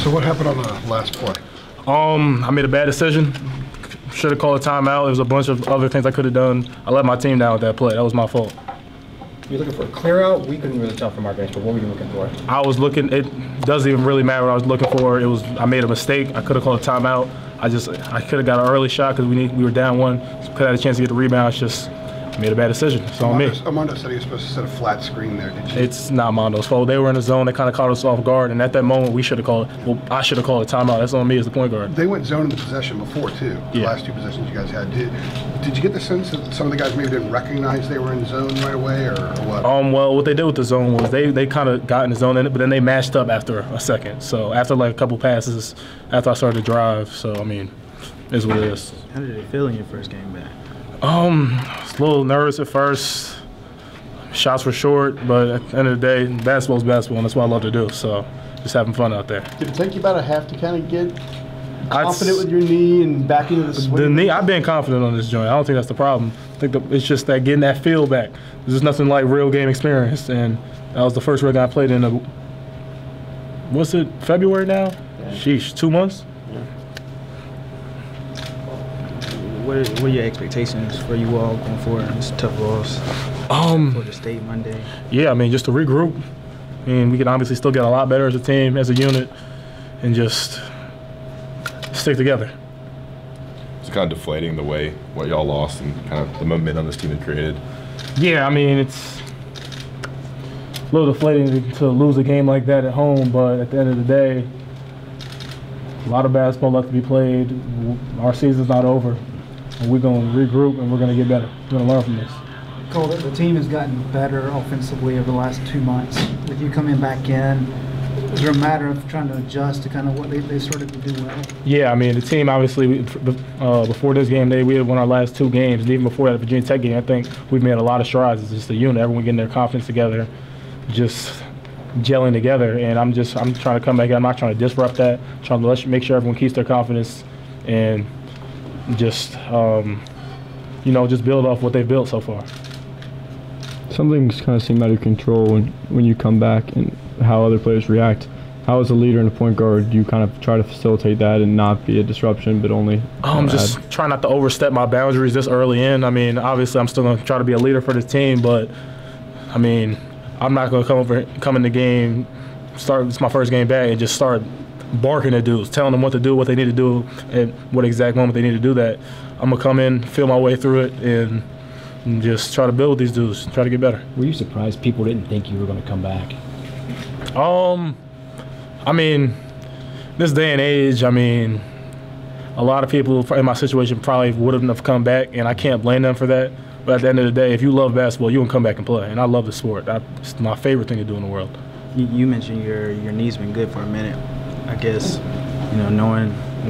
So what happened on the last play? I made a bad decision. Should have called a timeout. There was a bunch of other things I could have done. I let my team down with that play. That was my fault. You were looking for a clear out? We couldn't really tell from our bench, but what were you looking for? I was looking. It doesn't even really matter what I was looking for. I made a mistake. I could have called a timeout. I could have got an early shot because we were down one. Could have had a chance to get the rebound. It's just made a bad decision. It's on me. Armando said he was supposed to set a flat screen there. Did you? It's not Armando's fault. They were in the zone. They kind of caught us off guard, and at that moment, we should have called. Well, I should have called a timeout. That's on me as the point guard. They went zone in the possession before too. The last two possessions you guys had. Did you get the sense that some of the guys maybe didn't recognize they were in zone right away, or what? Well, what they did with the zone was they kind of got in the zone, but then they matched up after a second. So after like a couple passes, after I started to drive. So I mean, is what it is. How did it feel in your first game back? I was a little nervous at first. Shots were short, but at the end of the day, basketball's basketball, and that's what I love to do. So just having fun out there. Did it take you about a half to kind of get confident with your knee and back into the swing? The knee, I've been confident on this joint. I don't think that's the problem. I think it's just that getting that feel back. There's just nothing like real game experience, and that was the first real game I played in. What's it? February now? Yeah. Sheesh, 2 months. What are your expectations for you all going forward in this tough loss for the state Monday? Yeah, I mean, just to regroup. I mean, we can obviously still get a lot better as a team, as a unit, and just stick together. It's kind of deflating the way what y'all lost and kind of the momentum this team had created. Yeah, I mean, it's a little deflating to lose a game like that at home, but at the end of the day, a lot of basketball left to be played. Our season's not over. We're going to regroup and we're going to get better. We're going to learn from this. Cole, the team has gotten better offensively over the last 2 months. With you coming back in, is there a matter of trying to adjust to kind of what they started to do well? Yeah, I mean, the team obviously, before this game day, we had won our last 2 games. And even before that Virginia Tech game, I think we've made a lot of strides. It's just a unit, everyone getting their confidence together, just gelling together. And I'm trying to come back in. I'm not trying to disrupt that. I'm trying to make sure everyone keeps their confidence and just, just build off what they've built so far. Some things kind of seem out of control when you come back and how other players react. How, as a leader and a point guard, do you kind of try to facilitate that and not be a disruption, but only just trying not to overstep my boundaries this early in. I mean, obviously, I'm still going to try to be a leader for this team, but, I mean, I'm not going to come in the game, it's my first game back, and just start barking at dudes, telling them what to do, what they need to do, and what exact moment they need to do that. I'm going to come in, feel my way through it, and just try to build with these dudes, try to get better. Were you surprised people didn't think you were going to come back? I mean, this day and age, I mean, a lot of people in my situation probably wouldn't have come back, and I can't blame them for that. But at the end of the day, if you love basketball, you can come back and play. And I love the sport. It's my favorite thing to do in the world. You mentioned your knee's been good for a minute. I guess,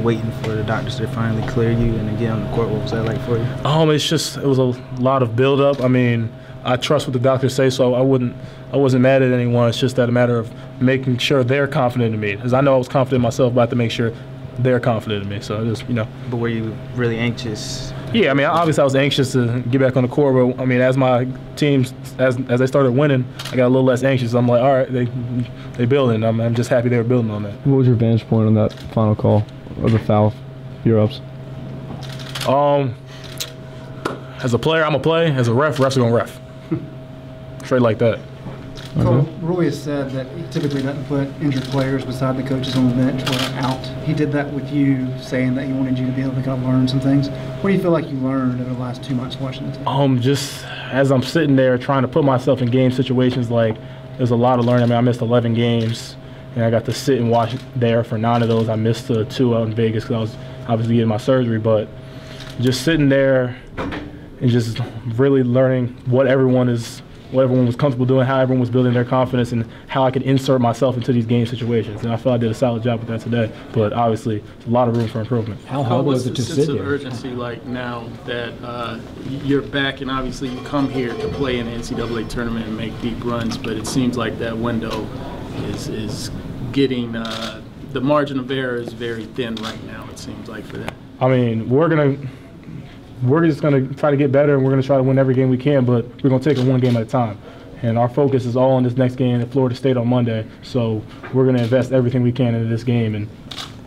waiting for the doctors to finally clear you and then get on the court. What was that like for you? It was a lot of build-up. I mean, I trust what the doctors say, so I wasn't mad at anyone. It's just that a matter of making sure they're confident in me. Because I know I was confident in myself, but I have to make sure they're confident in me. So it just, But were you really anxious? Yeah, I mean, obviously I was anxious to get back on the court, but I mean, as my teams, as they started winning, I got a little less anxious. I'm like, all right, they building. I'm just happy they were building on that. What was your vantage point on that final call of the foul, your ups? As a player, I'm going to play. As a ref, refs are going to ref. Straight like that. Cole, Roy has said that he typically doesn't put injured players beside the coaches on the bench or out. He did that with you, saying that he wanted you to be able to kind of learn some things. What do you feel like you learned over the last 2 months watching the team? Just as I'm sitting there trying to put myself in game situations, like there's a lot of learning. I mean, I missed 11 games, and I got to sit and watch there for 9 of those. I missed 2 out in Vegas because I was obviously getting my surgery, but just sitting there and just really learning what everyone was comfortable doing, how everyone was building their confidence, and how I could insert myself into these game situations. And I feel I did a solid job with that today. But obviously, there's a lot of room for improvement. How hard was it to sit there? What's the sense of urgency like now that you're back, and obviously you come here to play in the NCAA tournament and make deep runs, but it seems like that window is getting the margin of error is very thin right now, it seems like, for that. I mean, we're just going to try to get better, and we're going to try to win every game we can, but we're going to take it one game at a time. And our focus is all on this next game at Florida State on Monday. So we're going to invest everything we can into this game and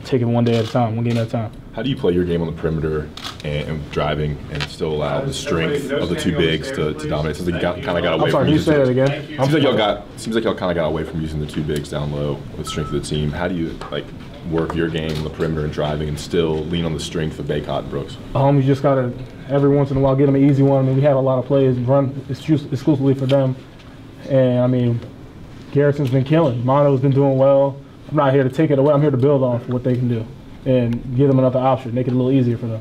take it one day at a time, one game at a time. How do you play your game on the perimeter and driving and still allow the strength of the two bigs to dominate? Seems like you kind of got away I'm sorry, from can you using say that those. again? Seems like y'all kind of got away from using the two bigs down low with strength of the team. How do you work your game on the perimeter and driving and still lean on the strength of Baycott and Brooks? You just got to, every once in a while, get them an easy one. I mean, we had a lot of plays run exclusively for them. And, I mean, Garrison's been killing. Mono's been doing well. I'm not here to take it away. I'm here to build on for what they can do and give them another option, make it a little easier for them.